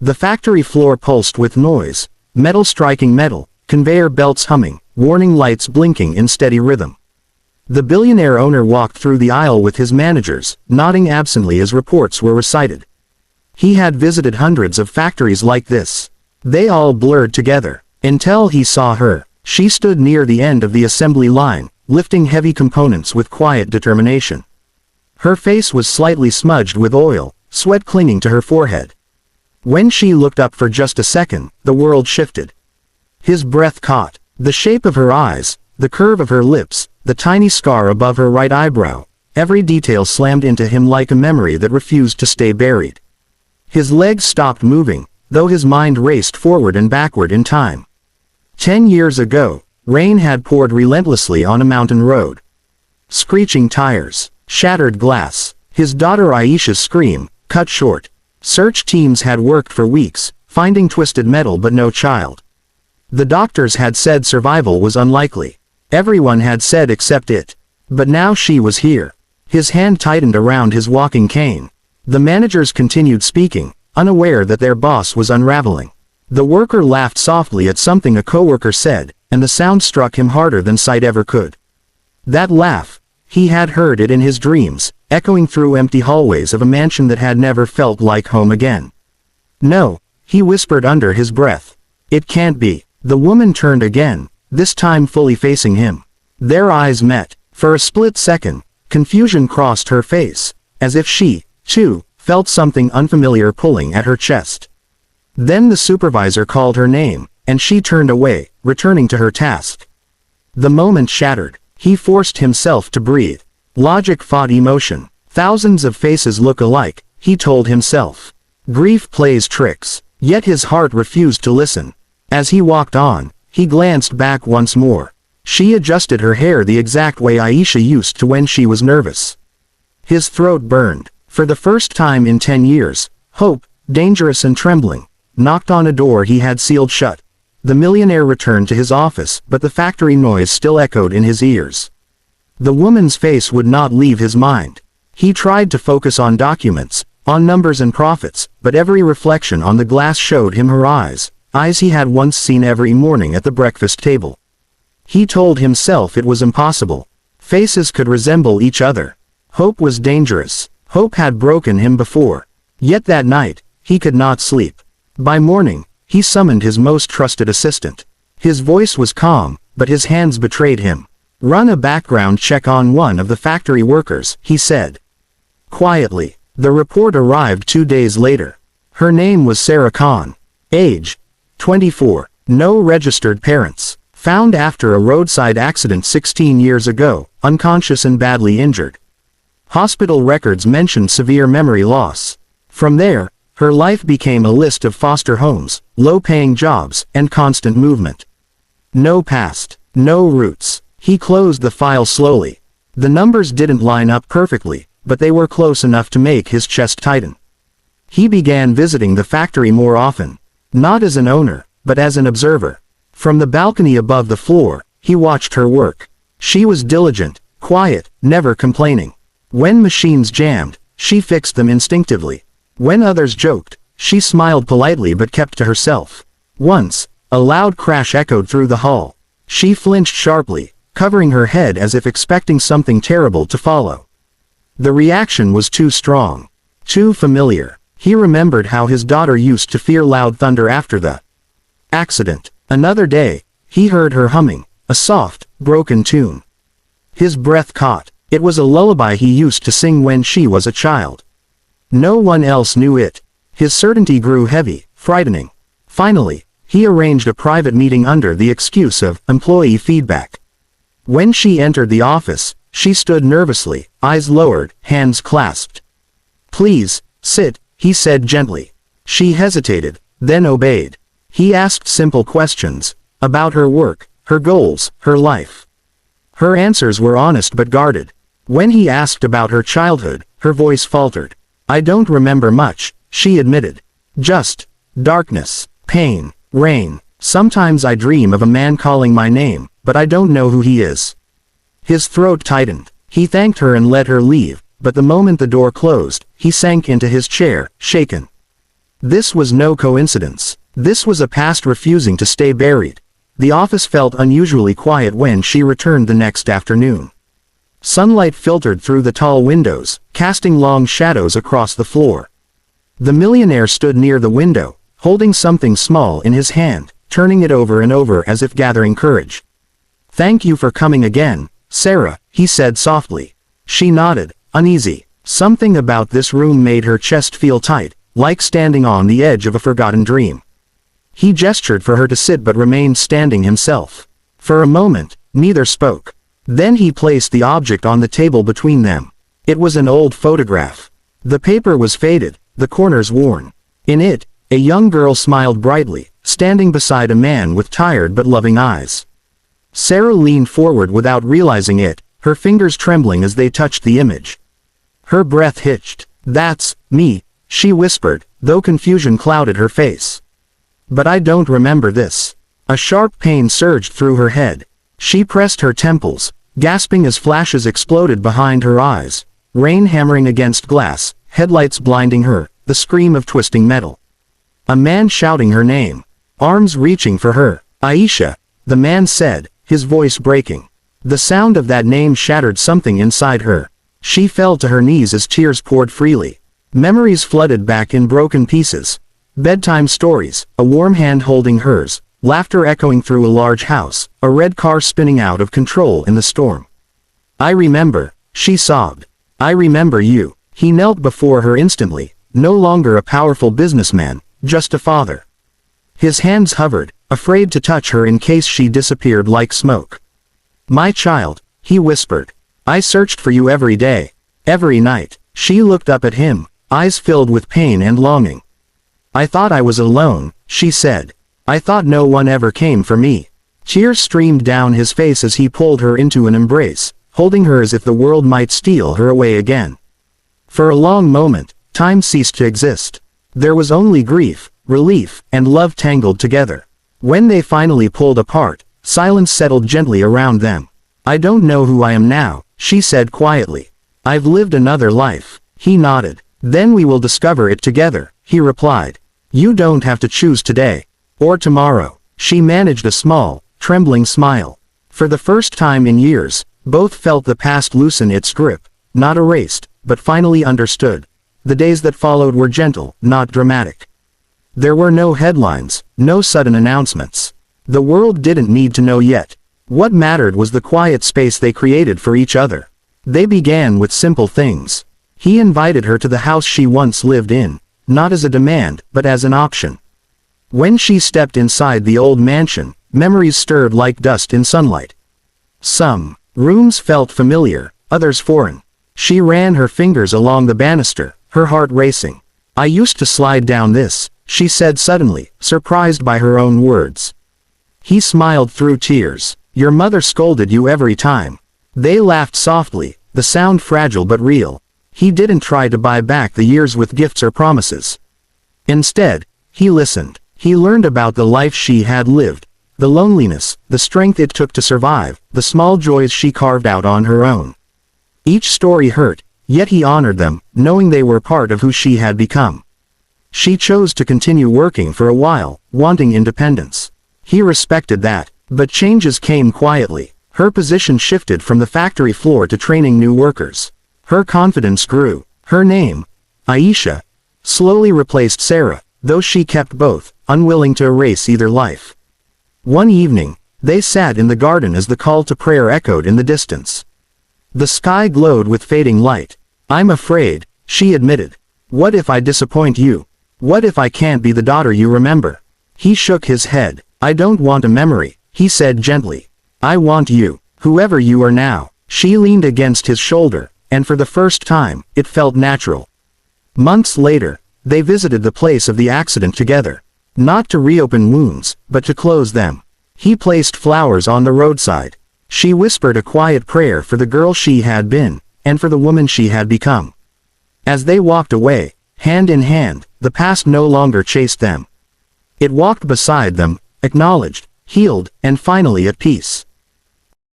The factory floor pulsed with noise, metal striking metal, conveyor belts humming, warning lights blinking in steady rhythm. The billionaire owner walked through the aisle with his managers, nodding absently as reports were recited. He had visited hundreds of factories like this. They all blurred together, until he saw her. She stood near the end of the assembly line, lifting heavy components with quiet determination. Her face was slightly smudged with oil, sweat clinging to her forehead. When she looked up for just a second, the world shifted. His breath caught. The shape of her eyes, the curve of her lips, the tiny scar above her right eyebrow, every detail slammed into him like a memory that refused to stay buried. His legs stopped moving, though his mind raced forward and backward in time. 10 years ago, rain had poured relentlessly on a mountain road. Screeching tires, shattered glass, his daughter Aisha's scream, cut short. Search teams had worked for weeks, finding twisted metal but no child. The doctors had said survival was unlikely. Everyone had said except it. But now she was here. His hand tightened around his walking cane. The managers continued speaking, unaware that their boss was unraveling. The worker laughed softly at something a coworker said, and the sound struck him harder than sight ever could. That laugh, he had heard it in his dreams, echoing through empty hallways of a mansion that had never felt like home again. No, he whispered under his breath. It can't be. The woman turned again, this time fully facing him. Their eyes met. For a split second, confusion crossed her face, as if she, too, felt something unfamiliar pulling at her chest. Then the supervisor called her name, and she turned away, returning to her task. The moment shattered. He forced himself to breathe. Logic fought emotion. Thousands of faces look alike, he told himself. Grief plays tricks, yet his heart refused to listen. As he walked on, he glanced back once more. She adjusted her hair the exact way Aisha used to when she was nervous. His throat burned. For the first time in 10 years, hope, dangerous and trembling, knocked on a door he had sealed shut. The millionaire returned to his office, but the factory noise still echoed in his ears. The woman's face would not leave his mind. He tried to focus on documents, on numbers and profits, but every reflection on the glass showed him her eyes. Eyes he had once seen every morning at the breakfast table. He told himself it was impossible. Faces could resemble each other. Hope was dangerous. Hope had broken him before. Yet that night, he could not sleep. By morning, he summoned his most trusted assistant. His voice was calm, but his hands betrayed him. Run a background check on one of the factory workers, he said. Quietly, the report arrived 2 days later. Her name was Sarah Khan. Age: 24. No registered parents. Found after a roadside accident 16 years ago, unconscious and badly injured. Hospital records mentioned severe memory loss. From there, her life became a list of foster homes, low-paying jobs, and constant movement. No past, no roots. He closed the file slowly. The numbers didn't line up perfectly, but they were close enough to make his chest tighten. He began visiting the factory more often. Not as an owner, but as an observer. From the balcony above the floor, he watched her work. She was diligent, quiet, never complaining. When machines jammed, she fixed them instinctively. When others joked, she smiled politely but kept to herself. Once, a loud crash echoed through the hall. She flinched sharply, covering her head as if expecting something terrible to follow. The reaction was too strong. Too familiar. He remembered how his daughter used to fear loud thunder after the accident. Another day, he heard her humming, a soft, broken tune. His breath caught. It was a lullaby he used to sing when she was a child. No one else knew it. His certainty grew heavy, frightening. Finally, he arranged a private meeting under the excuse of employee feedback. When she entered the office, she stood nervously, eyes lowered, hands clasped. "Please, sit," he said gently. She hesitated, then obeyed. He asked simple questions, about her work, her goals, her life. Her answers were honest but guarded. When he asked about her childhood, her voice faltered. "I don't remember much," she admitted. "Just darkness, pain, rain. Sometimes I dream of a man calling my name, but I don't know who he is." His throat tightened. He thanked her and let her leave, but the moment the door closed, he sank into his chair, shaken. This was no coincidence. This was a past refusing to stay buried. The office felt unusually quiet when she returned the next afternoon. Sunlight filtered through the tall windows, casting long shadows across the floor. The millionaire stood near the window, holding something small in his hand, turning it over and over as if gathering courage. "Thank you for coming again, Sarah," he said softly. She nodded, uneasy. Something about this room made her chest feel tight, like standing on the edge of a forgotten dream. He gestured for her to sit but remained standing himself. For a moment, neither spoke. Then he placed the object on the table between them. It was an old photograph. The paper was faded, the corners worn. In it, a young girl smiled brightly, standing beside a man with tired but loving eyes. Sarah leaned forward without realizing it, her fingers trembling as they touched the image. Her breath hitched. "That's me," she whispered, though confusion clouded her face. "But I don't remember this." A sharp pain surged through her head. She pressed her temples, gasping as flashes exploded behind her eyes. Rain hammering against glass, headlights blinding her, the scream of twisting metal. A man shouting her name. Arms reaching for her. "Aisha," the man said, his voice breaking. The sound of that name shattered something inside her. She fell to her knees as tears poured freely. Memories flooded back in broken pieces. Bedtime stories, a warm hand holding hers, laughter echoing through a large house, a red car spinning out of control in the storm. "I remember," she sobbed. "I remember you." He knelt before her instantly, no longer a powerful businessman, just a father. His hands hovered, afraid to touch her in case she disappeared like smoke. "My child," he whispered. "I searched for you every day. Every night." She looked up at him, eyes filled with pain and longing. "I thought I was alone," she said. "I thought no one ever came for me." Tears streamed down his face as he pulled her into an embrace, holding her as if the world might steal her away again. For a long moment, time ceased to exist. There was only grief, relief, and love tangled together. When they finally pulled apart, silence settled gently around them. "I don't know who I am now," she said quietly. "I've lived another life." He nodded. "Then we will discover it together," he replied. "You don't have to choose today. Or tomorrow." She managed a small, trembling smile. For the first time in years, both felt the past loosen its grip, not erased, but finally understood. The days that followed were gentle, not dramatic. There were no headlines, no sudden announcements. The world didn't need to know yet. What mattered was the quiet space they created for each other. They began with simple things. He invited her to the house she once lived in, not as a demand, but as an option. When she stepped inside the old mansion, memories stirred like dust in sunlight. Some rooms felt familiar, others foreign. She ran her fingers along the banister, her heart racing. "I used to slide down this," she said suddenly, surprised by her own words. He smiled through tears. "Your mother scolded you every time." They laughed softly, the sound fragile but real. He didn't try to buy back the years with gifts or promises. Instead, he listened. He learned about the life she had lived, the loneliness, the strength it took to survive, the small joys she carved out on her own. Each story hurt, yet he honored them, knowing they were part of who she had become. She chose to continue working for a while, wanting independence. He respected that, but changes came quietly. Her position shifted from the factory floor to training new workers. Her confidence grew. Her name, Aisha, slowly replaced Sarah, though she kept both, unwilling to erase either life. One evening, they sat in the garden as the call to prayer echoed in the distance. The sky glowed with fading light. "I'm afraid," she admitted. "What if I disappoint you? What if I can't be the daughter you remember?" He shook his head. "I don't want a memory," he said gently. "I want you, whoever you are now." She leaned against his shoulder, and for the first time, it felt natural. Months later, they visited the place of the accident together. Not to reopen wounds, but to close them. He placed flowers on the roadside. She whispered a quiet prayer for the girl she had been, and for the woman she had become. As they walked away, hand in hand, the past no longer chased them. It walked beside them, acknowledged, healed, and finally at peace.